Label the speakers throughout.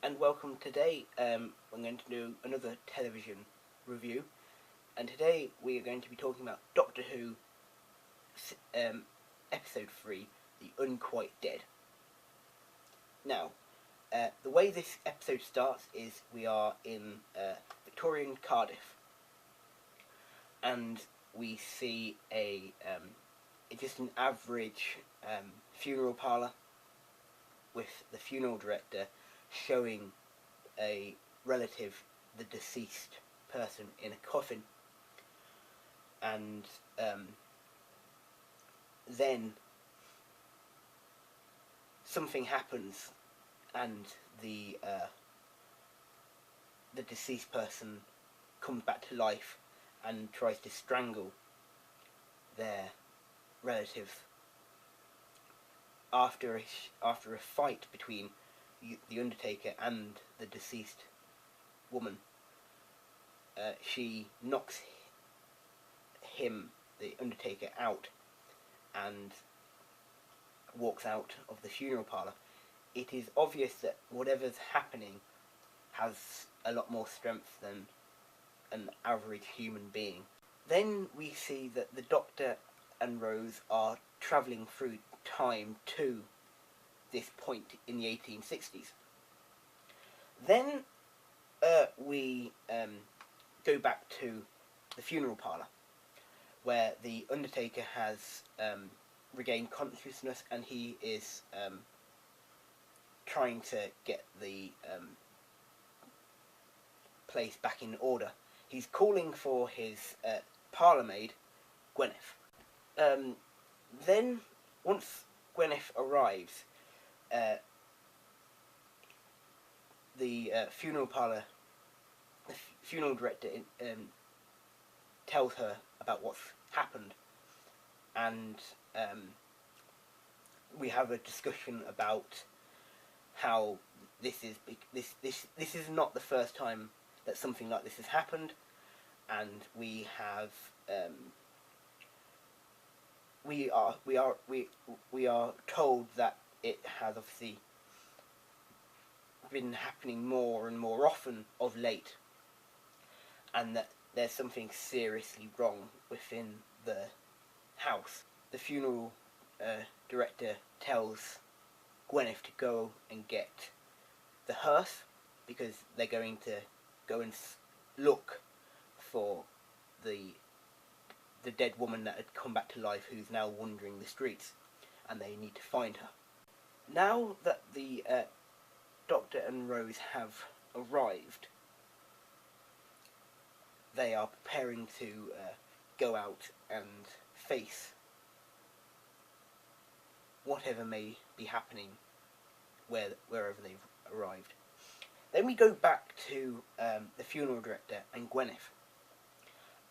Speaker 1: and welcome. Today I'm going to do another television review, and today we are going to be talking about Doctor Who episode 3, The Unquite Dead. Now, the way this episode starts is we are in Victorian Cardiff, and we see just an average funeral parlour with the funeral director showing a relative, the deceased person, in a coffin, and then something happens, and the deceased person comes back to life and tries to strangle their relative after a fight between the Undertaker and the deceased woman. She knocks him, the Undertaker, out and walks out of the funeral parlour. It is obvious that whatever's happening has a lot more strength than an average human being. Then we see that the Doctor and Rose are travelling through time to this point in the 1860s. Then we go back to the funeral parlour, where the Undertaker has regained consciousness, and he is trying to get the place back in order. He's calling for his parlour maid, Gwyneth. Then, once Gwyneth arrives, the funeral parlour, the funeral director tells her about what's happened, and we have a discussion about how this is not the first time that something like this has happened, and we have we are told that it has obviously been happening more and more often of late, and that there's something seriously wrong within the house. The funeral director tells Gwyneth to go and get the hearse, because they're going to go and look for the dead woman that had come back to life, who's now wandering the streets, and they need to find her. Now that the Doctor and Rose have arrived, they are preparing to go out and face whatever may be happening wherever they've arrived. Then we go back to the funeral director and Gwyneth,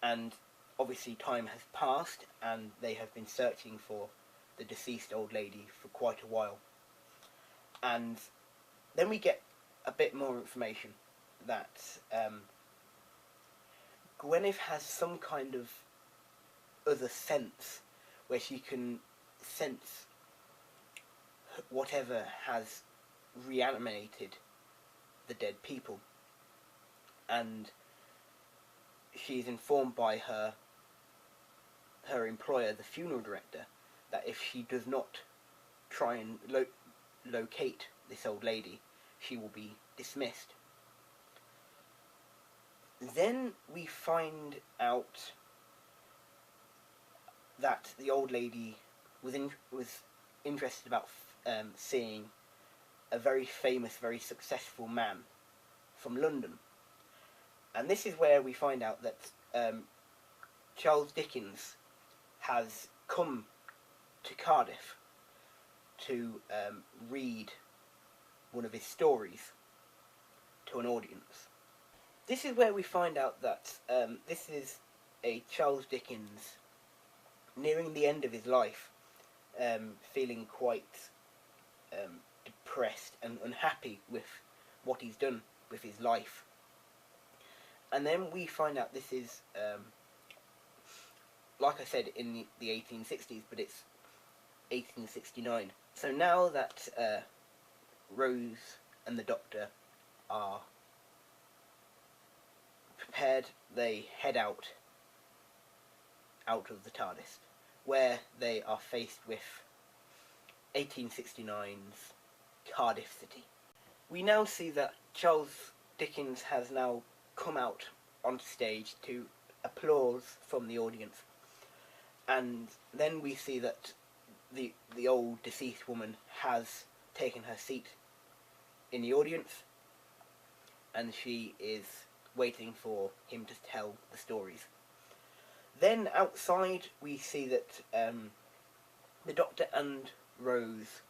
Speaker 1: and obviously time has passed, and they have been searching for the deceased old lady for quite a while. And then we get a bit more information that Gwyneth has some kind of other sense, where she can sense whatever has reanimated the dead people, and she is informed by her employer, the funeral director, that if she does not try and locate this old lady, she will be dismissed. Then we find out that the old lady was interested about seeing a very famous, very successful man from London. And this is where we find out that Charles Dickens has come to Cardiff to read one of his stories to an audience. This is where we find out that this is a Charles Dickens nearing the end of his life, feeling quite depressed and unhappy with what he's done with his life. And then we find out this is, like I said, in the 1860s, but it's 1869. So now that Rose and the Doctor are prepared, they head out of the TARDIS, where they are faced with 1869's Cardiff City. We now see that Charles Dickens has now come out on stage to applause from the audience, and then we see that the old deceased woman has taken her seat in the audience, and she is waiting for him to tell the stories. Then outside we see that the Doctor and Rose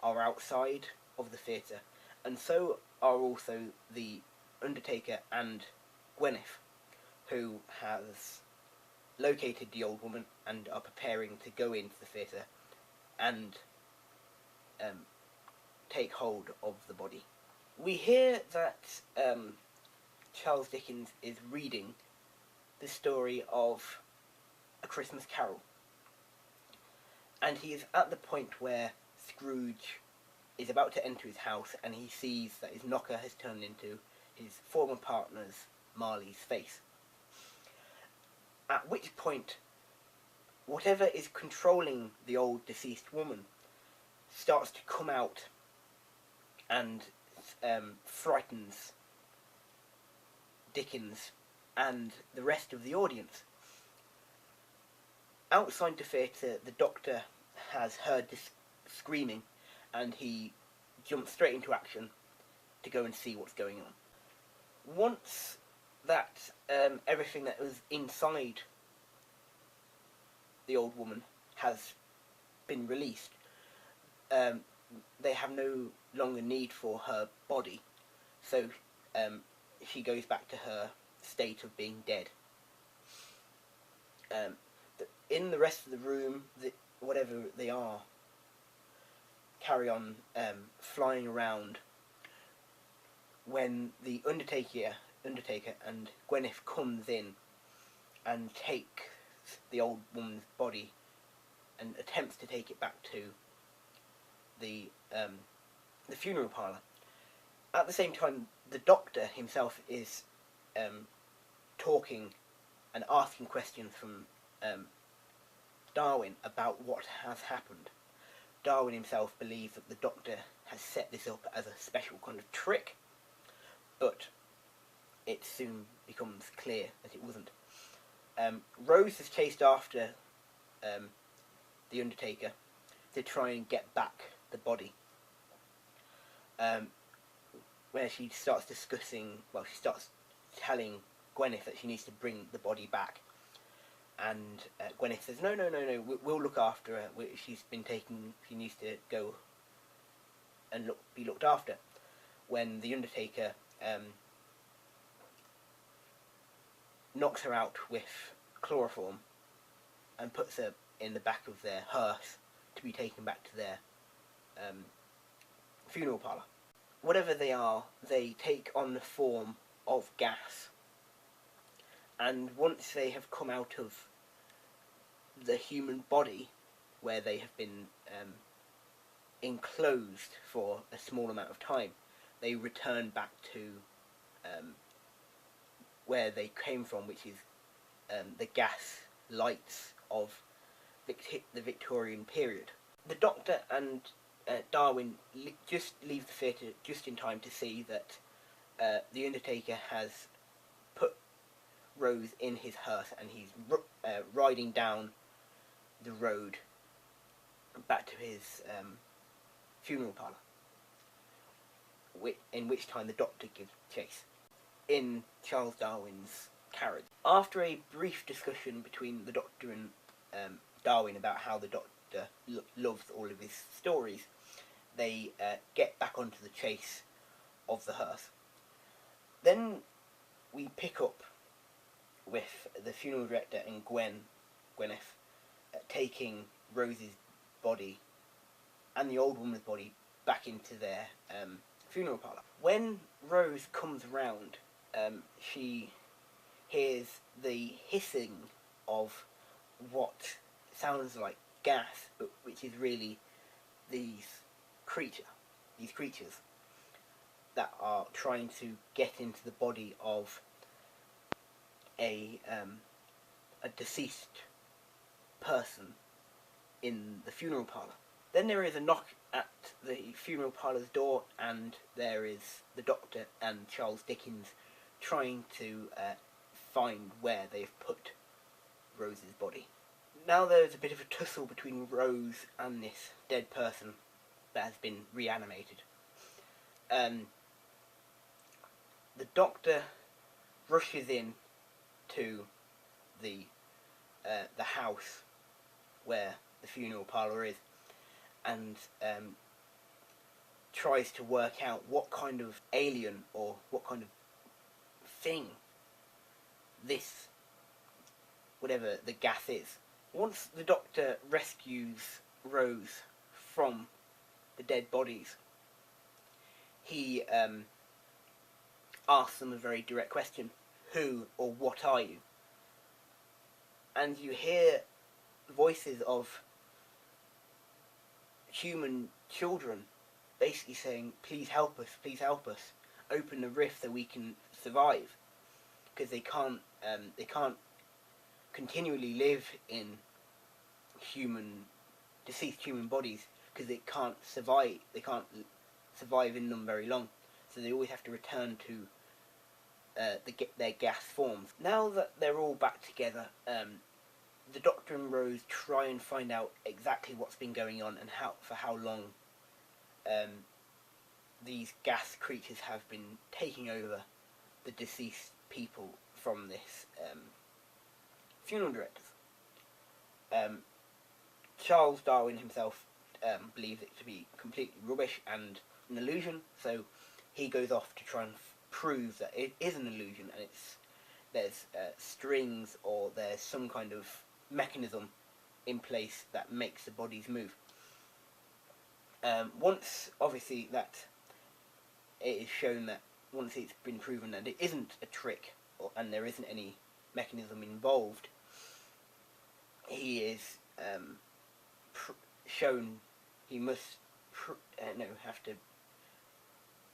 Speaker 1: are outside of the theatre, and so are also the Undertaker and Gwyneth, who has located the old woman and are preparing to go into the theatre and take hold of the body. We hear that Charles Dickens is reading the story of A Christmas Carol, and he is at the point where Scrooge is about to enter his house, and he sees that his knocker has turned into his former partner's, Marley's, face. At which point, whatever is controlling the old deceased woman starts to come out and frightens Dickens and the rest of the audience. Outside the theatre, the Doctor has heard this screaming, and he jumps straight into action to go and see what's going on. Once that everything that was inside the old woman has been released, they have no longer need for her body, so she goes back to her state of being dead. In the rest of the room, whatever they are, carry on flying around when the Undertaker and Gwyneth comes in and takes the old woman's body and attempts to take it back to the funeral parlour. At the same time, the Doctor himself is talking and asking questions from Darwin about what has happened. Darwin himself believes that the Doctor has set this up as a special kind of trick, but it soon becomes clear that it wasn't. Rose has chased after the Undertaker to try and get back the body, where she starts telling Gwyneth that she needs to bring the body back, and Gwyneth says, no, we'll look after her, she needs to go and be looked after, when the Undertaker knocks her out with chloroform and puts her in the back of their hearse to be taken back to their funeral parlour. Whatever they are, they take on the form of gas, and once they have come out of the human body, where they have been enclosed for a small amount of time, they return back to where they came from, which is the gas lights of the Victorian period. The Doctor and Darwin just leave the theatre just in time to see that the Undertaker has put Rose in his hearse, and he's riding down the road back to his funeral parlour, in which time the Doctor gives chase in Charles Darwin's carriage. After a brief discussion between the Doctor and Darwin about how the Doctor loves all of his stories, they get back onto the chase of the hearse. Then we pick up with the funeral director and Gwyneth taking Rose's body and the old woman's body back into their funeral parlour. When Rose comes round, she hears the hissing of what sounds like gas, but which is really these creatures. that are trying to get into the body of a deceased person in the funeral parlour. Then there is a knock at the funeral parlour's door, and there is the Doctor and Charles Dickens trying to find where they've put Rose's body. Now there's a bit of a tussle between Rose and this dead person that has been reanimated. The Doctor rushes in to the house where the funeral parlour is, and tries to work out what kind of alien or what kind of thing this, whatever the gas is. Once the Doctor rescues Rose from the dead bodies, he asks them a very direct question: who or what are you? And you hear voices of human children basically saying, please help us, open the rift so we can survive, because they can't continually live in deceased human bodies, because they can't survive in them very long, so they always have to return to their gas forms. Now that they're all back together, the Doctor and Rose try and find out exactly what's been going on and for how long these gas creatures have been taking over the deceased people from this funeral directors. Charles Darwin himself believes it to be completely rubbish and an illusion, so he goes off to try and prove that it is an illusion, and there's strings, or there's some kind of mechanism in place that makes the bodies move. Once, obviously, that it is shown that once it's been proven that it isn't a trick, and there isn't any mechanism involved, he is shown he must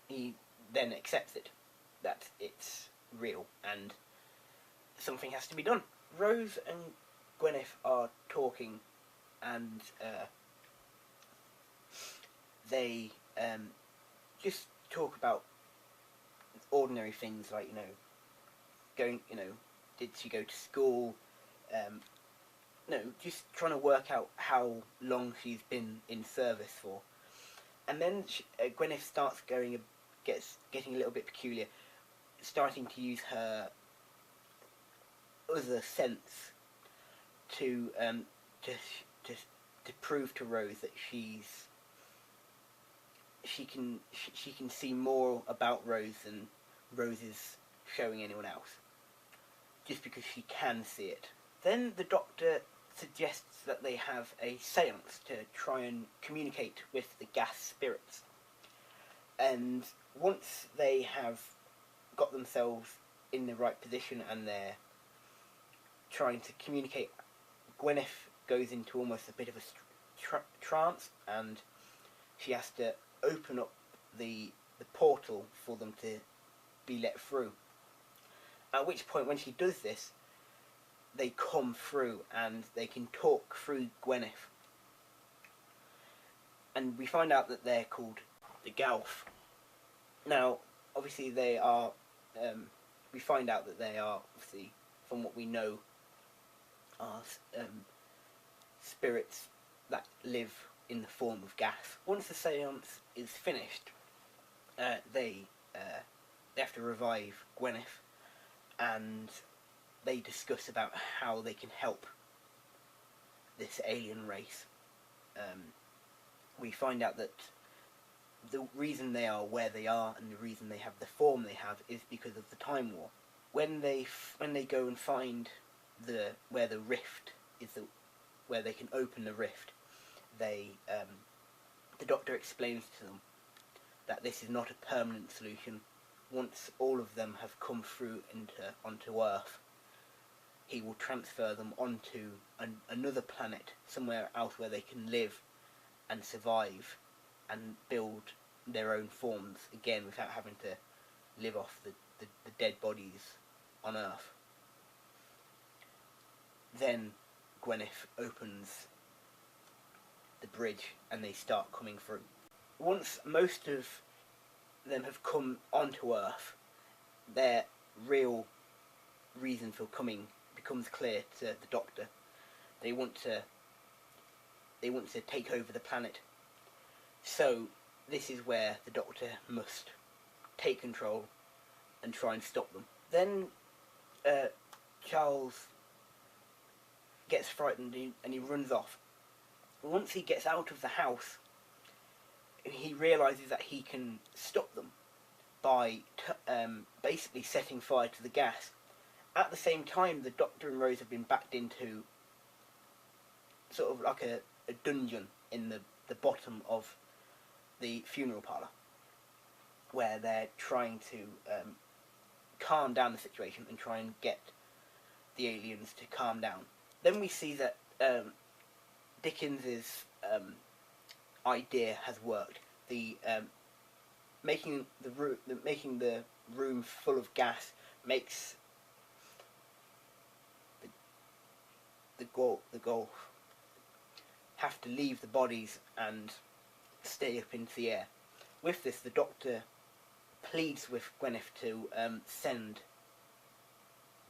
Speaker 1: he then accepts it, that it's real and something has to be done. Rose and Gwyneth are talking, and they just talk about ordinary things like, did she go to school? Just trying to work out how long she's been in service for. And then Gwyneth starts getting a little bit peculiar, starting to use her other sense to prove to Rose that she can see more about Rose than Rose is showing anyone else, just because she can see it. Then the Doctor suggests that they have a séance to try and communicate with the gas spirits. And once they have got themselves in the right position and they're trying to communicate, Gwyneth goes into almost a bit of a trance, and she has to open up the portal for them to be let through. At which point, when she does this, they come through and they can talk through Gwyneth. And we find out that they're called the Gelth. Now, obviously they are, we find out that they are, obviously, from what we know, are spirits that live in the form of gas. Once the séance is finished, they have to revive Gwyneth, and they discuss about how they can help this alien race. We find out that the reason they are where they are and the reason they have the form they have is because of the Time War. When they go and find where the rift is, where they can open the rift, the Doctor explains to them that this is not a permanent solution. Once all of them have come through onto Earth, he will transfer them onto another planet, somewhere else where they can live and survive and build their own forms again without having to live off the dead bodies on Earth. Then Gwyneth opens the bridge and they start coming through. Once most of them have come onto Earth, their real reason for coming becomes clear to the Doctor. They want to take over the planet. So this is where the Doctor must take control and try and stop them. Then Charles gets frightened and he runs off. Once he gets out of the house, he realises that he can stop them by basically setting fire to the gas. At the same time, the Doctor and Rose have been backed into sort of like a dungeon in the bottom of the funeral parlour, where they're trying to calm down the situation and try and get the aliens to calm down. Then we see that Dickens's idea has worked. The making the room full of gas makes the Gelth have to leave the bodies and stay up into the air. With this, the Doctor pleads with Gwyneth to send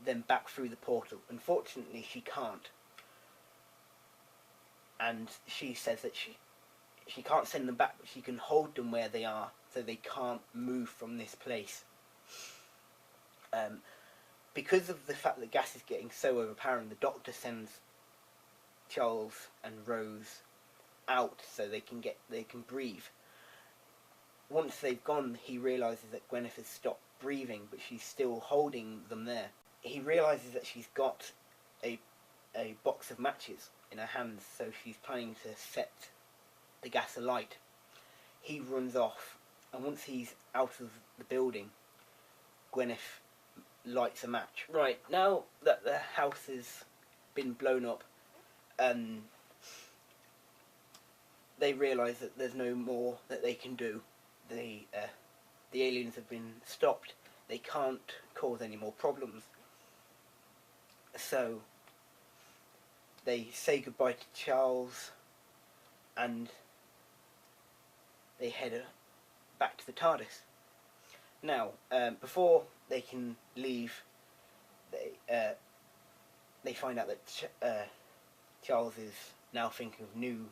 Speaker 1: them back through the portal. Unfortunately, she can't, and she says that she can't send them back, but she can hold them where they are, so they can't move from this place. Because of the fact that gas is getting so overpowering, the Doctor sends Charles and Rose out so they can breathe. Once they've gone, he realises that Gwyneth has stopped breathing, but she's still holding them there. He realises that she's got a box of matches in her hands, so she's planning to set the gas alight. He runs off, and once he's out of the building, Gwyneth lights a match. Right, now that the house has been blown up, they realise that there's no more that they can do. The aliens have been stopped. They can't cause any more problems. So they say goodbye to Charles and they head back to the TARDIS. Now, before they can leave, they find out that Charles is now thinking of new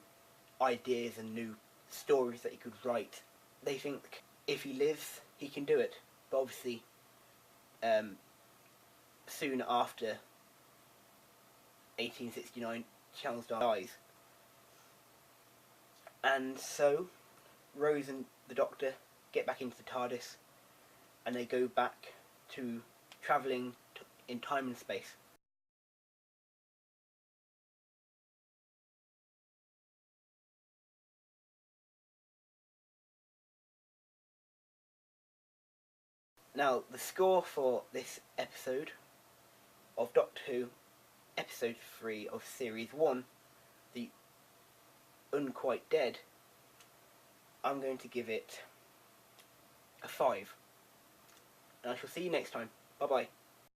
Speaker 1: ideas and new stories that he could write. They think if he lives, he can do it. But obviously, soon after 1869, Charles dies. And so, Rose and the Doctor get back into the TARDIS, and they go back to travelling in time and space. Now, the score for this episode of Doctor Who, episode 3 of series 1, the Unquite Dead, I'm going to give it a 5. And I shall see you next time. Bye bye.